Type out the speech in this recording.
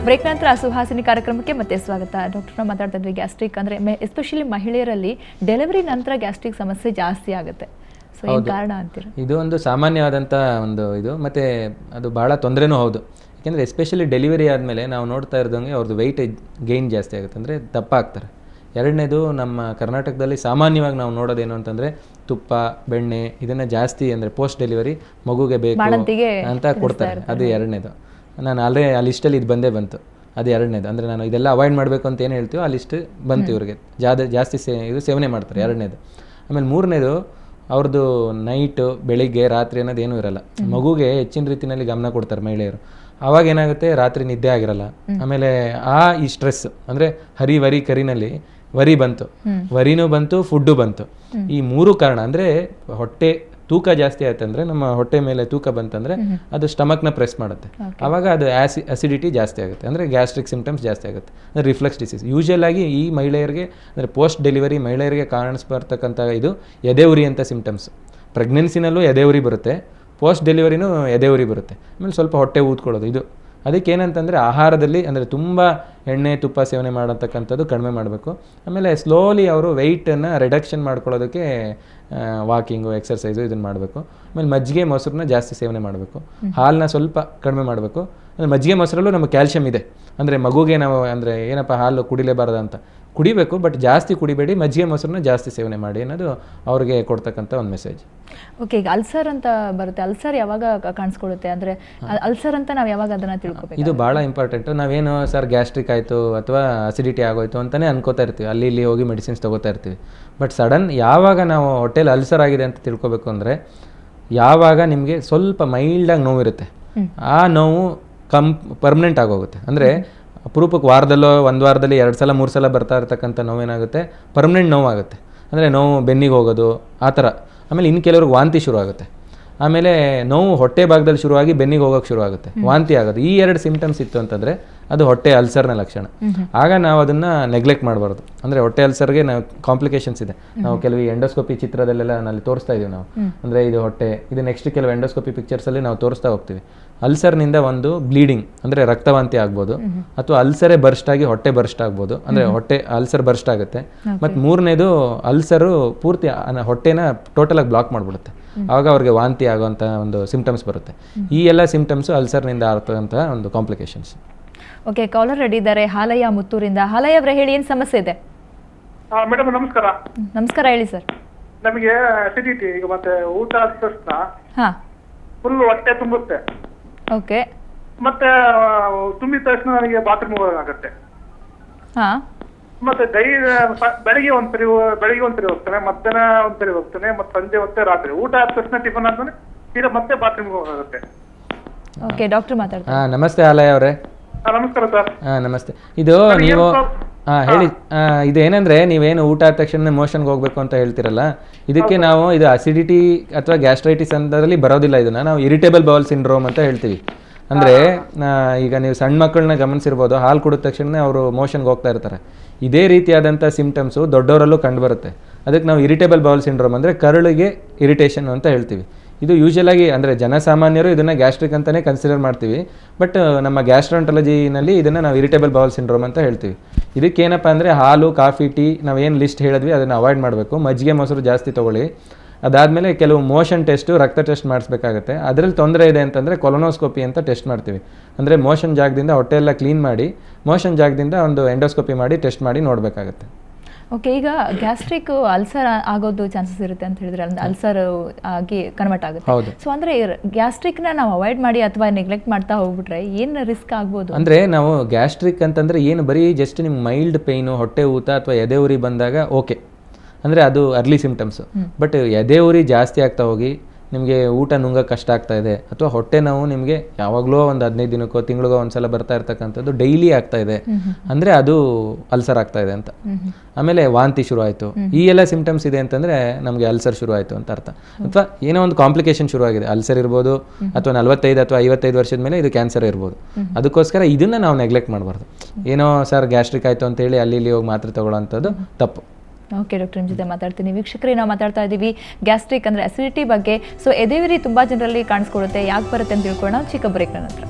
Break ನಂತರ ಸುಹಾಸಿನಿ ಕಾರ್ಯಕ್ರಮಕ್ಕೆ ಮತ್ತೆ ಸ್ವಾಗತ. ಡಾಕ್ಟರ್ ಮಾತಾಡ್ತಾ ಇದ್ವಿ ಗ್ಯಾಸ್ಟ್ರಿಕ್ ಅಂದರೆ ಎಸ್ಪೆಷಲಿ ಮಹಿಳೆಯರಲ್ಲಿ ಡೆಲಿವರಿ ನಂತರ ಗ್ಯಾಸ್ಟ್ರಿಕ್ ಸಮಸ್ಯೆ ಜಾಸ್ತಿ ಆಗುತ್ತೆ. ಸೊ ಏನು ಕಾರಣ ಅಂತೀರಾ? ಇದು ಒಂದು ಸಾಮಾನ್ಯವಾದಂಥ ಒಂದು ಇದು, ಮತ್ತು ಅದು ಭಾಳ ತೊಂದರೆನೂ ಹೌದು. ಯಾಕೆಂದರೆ ಎಸ್ಪೆಷಲಿ ಡೆಲಿವರಿ ಆದಮೇಲೆ ನಾವು ನೋಡ್ತಾ ಇರೋದಂಗೆ ಅವ್ರದ್ದು ವೆಯ್ಟ್ ಗೇನ್ ಜಾಸ್ತಿ ಆಗುತ್ತೆ, ಅಂದರೆ ದಪ್ಪ ಆಗ್ತಾರೆ. ಎರಡನೇದು, ನಮ್ಮ ಕರ್ನಾಟಕದಲ್ಲಿ ಸಾಮಾನ್ಯವಾಗಿ ನಾವು ನೋಡೋದೇನು ಅಂತಂದರೆ ತುಪ್ಪ ಬೆಣ್ಣೆ ಇದನ್ನು ಜಾಸ್ತಿ ಅಂದರೆ ಪೋಸ್ಟ್ ಡೆಲಿವರಿ ಮಗುಗೆ ಬೇಕು ಅಂತ ಕೊಡ್ತಾರೆ. ಅದು ಎರಡನೇದು. ನಾನು ಆ ಲಿಸ್ಟಲ್ಲಿ ಇದು ಬಂದೇ ಬಂತು, ಅದು ಎರಡನೇದು. ಅಂದರೆ ನಾನು ಇದೆಲ್ಲ ಅವಾಯ್ಡ್ ಮಾಡಬೇಕು ಅಂತ ಏನು ಹೇಳ್ತೀವೋ ಆ ಲಿಸ್ಟ್ ಬಂತು ಇವ್ರಿಗೆ, ಜಾಸ್ತಿ ಇದು ಸೇವನೆ ಮಾಡ್ತಾರೆ, ಎರಡನೇದು. ಆಮೇಲೆ ಮೂರನೇದು, ಅವ್ರದ್ದು ನೈಟು ಬೆಳಿಗ್ಗೆ ರಾತ್ರಿ ಅನ್ನೋದು ಏನೂ ಇರಲ್ಲ. ಮಗುಗೆ ಹೆಚ್ಚಿನ ರೀತಿಯಲ್ಲಿ ಗಮನ ಕೊಡ್ತಾರೆ ಮಹಿಳೆಯರು. ಆವಾಗ ಏನಾಗುತ್ತೆ, ರಾತ್ರಿ ನಿದ್ದೆ ಆಗಿರಲ್ಲ. ಆಮೇಲೆ ಈ ಸ್ಟ್ರೆಸ್ ಅಂದರೆ ವರಿ ಕರಿನಲ್ಲಿ ವರಿ ಬಂತು, ವರಿನೂ ಬಂತು, ಫುಡ್ಡು ಬಂತು. ಈ ಮೂರು ಕಾರಣ ಅಂದರೆ ಹೊಟ್ಟೆ ತೂಕ ಜಾಸ್ತಿ ಆಯ್ತು ಅಂದರೆ, ನಮ್ಮ ಹೊಟ್ಟೆ ಮೇಲೆ ತೂಕ ಬಂತಂದರೆ ಅದು ಸ್ಟಮಕ್ನ ಪ್ರೆಸ್ ಮಾಡುತ್ತೆ. ಆವಾಗ ಅದು ಅಸಿಡಿಟಿ ಜಾಸ್ತಿ ಆಗುತ್ತೆ, ಅಂದರೆ ಗ್ಯಾಸ್ಟ್ರಿಕ್ ಸಿಂಪ್ಟಮ್ಸ್ ಜಾಸ್ತಿ ಆಗುತ್ತೆ, ಅಂದರೆ ರಿಫ್ಲಕ್ಸ್ ಡಿಸೀಸ್. ಯೂಶುವಲ್ ಆಗಿ ಈ ಮಹಿಳೆಯರಿಗೆ ಅಂದರೆ ಪೋಸ್ಟ್ ಡೆಲಿವರಿ ಮಹಿಳೆಯರಿಗೆ ಕಾಣಿಸ್ಬರ್ತಕ್ಕಂಥ ಇದು ಎದೆ ಉರಿ ಅಂತ ಸಿಂಪ್ಟಮ್ಸ್. ಪ್ರೆಗ್ನೆನ್ಸಿನಲ್ಲೂ ಎದೆ ಉರಿ ಬರುತ್ತೆ, ಪೋಸ್ಟ್ ಡೆಲಿವರಿನೂ ಎದೆ ಉರಿ ಬರುತ್ತೆ. ಆಮೇಲೆ ಸ್ವಲ್ಪ ಹೊಟ್ಟೆ ಊದ್ಕೊಳ್ಳೋದು. ಇದು ಅದಕ್ಕೆ ಏನಂತಂದರೆ ಆಹಾರದಲ್ಲಿ ಅಂದರೆ ತುಂಬ ಎಣ್ಣೆ ತುಪ್ಪ ಸೇವನೆ ಮಾಡತಕ್ಕಂಥದ್ದು ಕಡಿಮೆ ಮಾಡಬೇಕು. ಆಮೇಲೆ ಸ್ಲೋಲಿ ಅವರು ವೆಯ್ಟನ್ನು ರಿಡಕ್ಷನ್ ಮಾಡ್ಕೊಳ್ಳೋದಕ್ಕೆ ವಾಕಿಂಗು ಎಕ್ಸರ್ಸೈಸು ಇದನ್ನು ಮಾಡಬೇಕು. ಆಮೇಲೆ ಮಜ್ಜಿಗೆ ಮೊಸರನ್ನ ಜಾಸ್ತಿ ಸೇವನೆ ಮಾಡಬೇಕು, ಹಾಲನ್ನ ಸ್ವಲ್ಪ ಕಡಿಮೆ ಮಾಡಬೇಕು. ಅಂದರೆ ಮಜ್ಜಿಗೆ ಮೊಸರಲ್ಲೂ ನಮಗೆ ಕ್ಯಾಲ್ಶಿಯಂ ಇದೆ. ಅಂದರೆ ಮಗುಗೆ ನಾವು ಅಂದರೆ ಏನಪ್ಪ ಹಾಲು ಕುಡಿಲೇಬಾರ್ದು ಅಂತ, ಕುಡಿಬೇಕು, ಬಟ್ ಜಾಸ್ತಿ ಕುಡಿಬೇಡಿ, ಮಜ್ಜಿಗೆ ಮೊಸರನ್ನ ಜಾಸ್ತಿ ಸೇವನೆ ಮಾಡಿ ಅನ್ನೋದು ಅವ್ರಿಗೆ ಕೊಡ್ತಕ್ಕಂಥ ಒಂದು ಮೆಸೇಜ್. ಓಕೆ, ಈಗ ಅಲ್ಸರ್ ಅಂತ ಬರುತ್ತೆ, ಅಲ್ಸರ್ ಯಾವಾಗ ಕಾಣಿಸ್ಕೊಳ್ಳುತ್ತೆ? ಅಂದರೆ ಅಲ್ಸರ್ ಅಂತ ನಾವು ಯಾವಾಗ ಅದನ್ನು ತಿಳ್ಕೊಬೇಕು? ಇದು ಭಾಳ ಇಂಪಾರ್ಟೆಂಟು. ನಾವೇನು ಸರ್ ಗ್ಯಾಸ್ಟ್ರಿಕ್ ಆಯಿತು ಅಥವಾ ಅಸಿಡಿಟಿ ಆಗೋಯ್ತು ಅಂತಲೇ ಅನ್ಕೋತಾ ಇರ್ತೀವಿ, ಅಲ್ಲಿ ಇಲ್ಲಿ ಹೋಗಿ ಮೆಡಿಸಿನ್ಸ್ ತೊಗೋತಾ ಇರ್ತೀವಿ. ಬಟ್ ಸಡನ್ ಯಾವಾಗ ನಾವು ಹೊಟ್ಟೆಲಿ ಅಲ್ಸರ್ ಆಗಿದೆ ಅಂತ ತಿಳ್ಕೊಬೇಕು ಅಂದರೆ, ಯಾವಾಗ ನಿಮಗೆ ಸ್ವಲ್ಪ ಮೈಲ್ಡಾಗಿ ನೋವಿರುತ್ತೆ, ಆ ನೋವು ಪರ್ಮನೆಂಟ್ ಆಗೋಗುತ್ತೆ. ಅಂದರೆ ಅಪರೂಪಕ್ಕೆ ವಾರದಲ್ಲೋ ಒಂದು ವಾರದಲ್ಲಿ 2 ಸಲ 3 ಸಲ ಬರ್ತಾ ಇರ್ತಕ್ಕಂಥ ನೋವೇನಾಗುತ್ತೆ, ಪರ್ಮನೆಂಟ್ ನೋವಾಗುತ್ತೆ. ಅಂದರೆ ನೋವು ಬೆನ್ನಿಗೆ ಹೋಗೋದು ಆ ಥರ. ಆಮೇಲೆ ಇನ್ನು ಕೆಲವ್ರಿಗೆ ವಾಂತಿ ಶುರು ಆಗುತ್ತೆ. ಆಮೇಲೆ ನೋವು ಹೊಟ್ಟೆ ಭಾಗದಲ್ಲಿ ಶುರುವಾಗಿ ಬೆನ್ನಿಗೆ ಹೋಗೋಕ್ಕೆ ಶುರು ಆಗುತ್ತೆ, ವಾಂತಿ ಆಗೋದು. ಈ 2 ಸಿಂಪ್ಟಮ್ಸ್ ಇತ್ತು ಅಂತಂದರೆ ಅದು ಹೊಟ್ಟೆ ಅಲ್ಸರ್ನ ಲಕ್ಷಣ. ಆಗ ನಾವು ಅದನ್ನು ನೆಗ್ಲೆಕ್ಟ್ ಮಾಡಬಾರ್ದು. ಅಂದರೆ ಹೊಟ್ಟೆ ಅಲ್ಸರ್ಗೆ ನಾವು ಕಾಂಪ್ಲಿಕೇಶನ್ಸ್ ಇದೆ. ನಾವು ಕೆಲವು ಎಂಡೋಸ್ಕೋಪಿ ಚಿತ್ರದಲ್ಲೆಲ್ಲ ನಲ್ಲಿ ತೋರಿಸ್ತಾ ಇದೀವಿ ನಾವು. ಅಂದರೆ ಇದು ಹೊಟ್ಟೆ, ಇದು ನೆಕ್ಸ್ಟ್ ಕೆಲವು ಎಂಡೋಸ್ಕೋಪಿ ಪಿಕ್ಚರ್ಸಲ್ಲಿ ನಾವು ತೋರಿಸ್ತಾ ಹೋಗ್ತೀವಿ. ಅಲ್ಸರ್ನಿಂದ ಒಂದು ಬ್ಲೀಡಿಂಗ್ ಅಂದರೆ ರಕ್ತವಾಂತಿ ಆಗ್ಬೋದು, ಅಥವಾ ಅಲ್ಸರೇ ಬರ್ಸ್ಟ್ ಆಗಿ ಹೊಟ್ಟೆ ಬರ್ಸ್ಟ್ ಆಗ್ಬೋದು, ಅಂದರೆ ಹೊಟ್ಟೆ ಅಲ್ಸರ್ ಬರ್ಸ್ಟ್ ಆಗುತ್ತೆ. ಮತ್ತು ಮೂರನೇದು, ಅಲ್ಸರು ಪೂರ್ತಿ ಹೊಟ್ಟೆನ ಟೋಟಲಾಗಿ ಬ್ಲಾಕ್ ಮಾಡಿಬಿಡುತ್ತೆ. ಆವಾಗ ಅವ್ರಿಗೆ ವಾಂತಿ ಆಗೋವಂಥ ಒಂದು ಸಿಂಪ್ಟಮ್ಸ್ ಬರುತ್ತೆ. ಈ ಎಲ್ಲ ಸಿಂಪ್ಟಮ್ಸು ಅಲ್ಸರ್ನಿಂದ ಆಗ್ತಕ್ಕಂಥ ಒಂದು ಕಾಂಪ್ಲಿಕೇಶನ್ಸ್. ಓಕೆ, ಕಾಲರ್ ರೆಡಿ ಇದ್ದಾರೆ. ಹಾಲಯ್ಯ ಮುತ್ತೂರಿಂದ. ಹಾಲಯ್ಯ ಅವರೇ, ಹೇಳಿ, ಏನು ಸಮಸ್ಯೆ ಇದೆ? ಮೇಡಮ್ ನಮಸ್ಕಾರ. ನಮಸ್ಕಾರ, ಹೇಳಿ ಸರ್. ನಮಗೆ ಅಸಿಡಿಟಿ, ಈಗ ಮತ್ತೆ ಊಟ ಆದ ತಕ್ಷಣ ಫುಲ್ ಹೊಟ್ಟೆ ತುಂಬುತ್ತೆ. ಓಕೆ. ಮತ್ತೆ ತುಂಬಿದ ತಕ್ಷಣ ನನಗೆ ಬಾತ್ರೂಮ್ ಹೋಗೋಕ್ಕಾಗತ್ತೆ. ಮತ್ತೆ ಬೆಳಿಗ್ಗೆ ಒಂದ್ಸರಿ ಹೋಗ್ತಾನೆ, ಮಧ್ಯಾಹ್ನ ಒಂದ್ಸರಿ ಹೋಗ್ತಾನೆ, ಮತ್ತೆ ಸಂಜೆ ಹೊತ್ತೆ ರಾತ್ರಿ. ಊಟ ಆದ ತಕ್ಷಣ ಟಿಫನ್ ಆದ್ಮೇಲೆ ಈಗ ಮತ್ತೆ ಬಾತ್ರೂಮ್ ಹೋಗೋಕ್ಕಾಗತ್ತೆ. ಓಕೆ, ಡಾಕ್ಟರ್ ಮಾತಾಡ್ತಾರೆ. ನಮಸ್ತೆ ಹಾಲಯ್ಯ ಅವರೇ. ನಮಸ್ಕಾರ ಸರ್. ನಮಸ್ತೆ. ಇದು ನೀವು ಹೇಳಿ, ಇದು ಏನಂದರೆ ನೀವೇನು ಊಟ ಆದ ತಕ್ಷಣ ಮೋಷನ್ಗೆ ಹೋಗಬೇಕು ಅಂತ ಹೇಳ್ತಿರಲ್ಲ, ಇದಕ್ಕೆ ನಾವು ಇದು ಅಸಿಡಿಟಿ ಅಥವಾ ಗ್ಯಾಸ್ಟ್ರೈಟಿಸ್ ಅನ್ನೋದ್ರಲ್ಲಿ ಬರೋದಿಲ್ಲ. ಇದನ್ನು ನಾವು ಇರಿಟೇಬಲ್ ಬೌಲ್ ಸಿಂಡ್ರೋಮ್ ಅಂತ ಹೇಳ್ತೀವಿ. ಅಂದರೆ ಈಗ ನೀವು ಸಣ್ಣ ಮಕ್ಕಳನ್ನ ಗಮನಿಸಿರ್ಬೋದು, ಹಾಲು ಕುಡಿದ ತಕ್ಷಣ ಅವರು ಮೋಷನ್ಗೆ ಹೋಗ್ತಾ ಇರ್ತಾರೆ. ಇದೇ ರೀತಿಯಾದಂಥ ಸಿಂಪ್ಟಮ್ಸು ದೊಡ್ಡವರಲ್ಲೂ ಕಂಡುಬರುತ್ತೆ. ಅದಕ್ಕೆ ನಾವು ಇರಿಟೇಬಲ್ ಬೌಲ್ ಸಿಂಡ್ರೋಮ್ ಅಂದರೆ ಕರುಳಿಗೆ ಇರಿಟೇಷನ್ ಅಂತ ಹೇಳ್ತೀವಿ. ಇದು ಯೂಶಲಾಗಿ ಅಂದರೆ ಜನಸಾಮಾನ್ಯರು ಇದನ್ನು ಗ್ಯಾಸ್ಟ್ರಿಕ್ ಅಂತಲೇ ಕನ್ಸಿಡರ್ ಮಾಡ್ತೀವಿ. ಬಟ್ ನಮ್ಮ ಗ್ಯಾಸ್ಟ್ರಾಂಟಾಲಜಿನಲ್ಲಿ ಇದನ್ನು ನಾವು ಇರಿಟೇಬಲ್ ಬೌಲ್ ಸಿಂಡ್ರೋಮ್ ಅಂತ ಹೇಳ್ತೀವಿ. ಇದಕ್ಕೇನಪ್ಪ ಅಂದರೆ ಹಾಲು ಕಾಫಿ ಟೀ ನಾವೇನು ಲಿಸ್ಟ್ ಹೇಳಿದ್ವಿ ಅದನ್ನು ಅವಾಯ್ಡ್ ಮಾಡಬೇಕು. ಮಜ್ಜಿಗೆ ಮೊಸರು ಜಾಸ್ತಿ ತೊಗೊಳ್ಳಿ. ಅದಾದಮೇಲೆ ಕೆಲವು ಮೋಷನ್ ಟೆಸ್ಟು, ರಕ್ತ ಟೆಸ್ಟ್ ಮಾಡಿಸ್ಬೇಕಾಗುತ್ತೆ. ಅದರಲ್ಲಿ ತೊಂದರೆ ಇದೆ ಅಂತಂದರೆ ಕೊಲೊನೋಸ್ಕೋಪಿ ಅಂತ ಟೆಸ್ಟ್ ಮಾಡ್ತೀವಿ. ಅಂದರೆ ಮೋಷನ್ ಜಾಗದಿಂದ ಹೊಟ್ಟೆಲ್ಲ ಕ್ಲೀನ್ ಮಾಡಿ, ಮೋಷನ್ ಜಾಗದಿಂದ ಒಂದು ಎಂಡೋಸ್ಕೋಪಿ ಮಾಡಿ ಟೆಸ್ಟ್ ಮಾಡಿ ನೋಡಬೇಕಾಗತ್ತೆ. ಓಕೆ, ಈಗ ಗ್ಯಾಸ್ಟ್ರಿಕ್ ಅಲ್ಸರ್ ಆಗೋದು ಚಾನ್ಸಸ್ ಇರುತ್ತೆ ಅಂತ ಹೇಳಿದ್ರೆ, ಅಲ್ಸರ್ ಆಗಿ ಕನ್ವರ್ಟ್ ಆಗುತ್ತೆ. ಹೌದು. ಸೊ ಅಂದರೆ ಗ್ಯಾಸ್ಟ್ರಿಕ್ನ ನಾವು ಅವಾಯ್ಡ್ ಮಾಡಿ ಅಥವಾ ನೆಗ್ಲೆಕ್ಟ್ ಮಾಡ್ತಾ ಹೋಗ್ಬಿಟ್ರೆ ಏನು ರಿಸ್ಕ್ ಆಗ್ಬೋದು? ಅಂದರೆ ನಾವು ಗ್ಯಾಸ್ಟ್ರಿಕ್ ಅಂತಂದರೆ ಏನು ಬರೀ ಜಸ್ಟ್ ನಿಮ್ಗೆ ಮೈಲ್ಡ್ ಪೇಯ್ನು, ಹೊಟ್ಟೆ ಊತ ಅಥವಾ ಎದೆ ಉರಿ ಬಂದಾಗ ಓಕೆ, ಅಂದರೆ ಅದು ಅರ್ಲಿ ಸಿಂಪ್ಟಮ್ಸು. ಬಟ್ ಎದೆ ಉರಿ ಜಾಸ್ತಿ ಆಗ್ತಾ ಹೋಗಿ ನಿಮಗೆ ಊಟ ನುಂಗಕ್ಕೆ ಕಷ್ಟ ಆಗ್ತಾ ಇದೆ, ಅಥವಾ ಹೊಟ್ಟೆ ನೋವು ನಿಮಗೆ ಯಾವಾಗಲೂ ಒಂದು 15 ದಿನಕ್ಕೋ ತಿಂಗಳಿಗೋ ಒಂದ್ಸಲ ಬರ್ತಾ ಇರ್ತಕ್ಕಂಥದ್ದು ಡೈಲಿ ಆಗ್ತಾ ಇದೆ ಅಂದರೆ ಅದು ಅಲ್ಸರ್ ಆಗ್ತಾ ಇದೆ ಅಂತ. ಆಮೇಲೆ ವಾಂತಿ ಶುರು ಆಯಿತು, ಈ ಎಲ್ಲ ಸಿಂಪ್ಟಮ್ಸ್ ಇದೆ ಅಂತಂದರೆ ನಮಗೆ ಅಲ್ಸರ್ ಶುರು ಆಯಿತು ಅಂತ ಅರ್ಥ. ಅಥವಾ ಏನೋ ಒಂದು ಕಾಂಪ್ಲಿಕೇಶನ್ ಶುರು ಆಗಿದೆ, ಅಲ್ಸರ್ ಇರ್ಬೋದು, ಅಥವಾ 45 ಅಥವಾ 55 ವರ್ಷದ ಮೇಲೆ ಇದು ಕ್ಯಾನ್ಸರ್ ಇರ್ಬೋದು. ಅದಕ್ಕೋಸ್ಕರ ಇದನ್ನು ನಾವು ನೆಗ್ಲೆಕ್ಟ್ ಮಾಡಬಾರ್ದು. ಏನೋ ಸರ್ ಗ್ಯಾಸ್ಟ್ರಿಕ್ ಆಯಿತು ಅಂತೇಳಿ ಅಲ್ಲಿ ಇಲ್ಲಿ ಹೋಗಿ ಮಾತ್ರೆ ತೊಗೊಳ್ಳೋವಂಥದ್ದು ತಪ್ಪು. ಓಕೆ ಡಾಕ್ಟರ್, ನಿಮ್ಮ ಜೊತೆ ಮಾತಾಡ್ತೀನಿ. ವೀಕ್ಷಕರೇ, ನಾವು ಮಾತಾಡ್ತಾ ಇದ್ದೀವಿ ಗ್ಯಾಸ್ಟ್ರಿಕ್ ಅಂದರೆ ಅಸಿಡಿಟಿ ಬಗ್ಗೆ. ಸೊ ಎದೆ ಉರಿ ತುಂಬ ಜನರಲ್ಲಿ ಕಾಣಿಸ್ಕೊಳ್ಳುತ್ತೆ, ಯಾಕೆ ಬರುತ್ತೆ ಅಂತ ತಿಳ್ಕೊಳ್ಳೋಣ ಚಿಕ್ಕ ಬ್ರೇಕ್ನ ನಂತರ.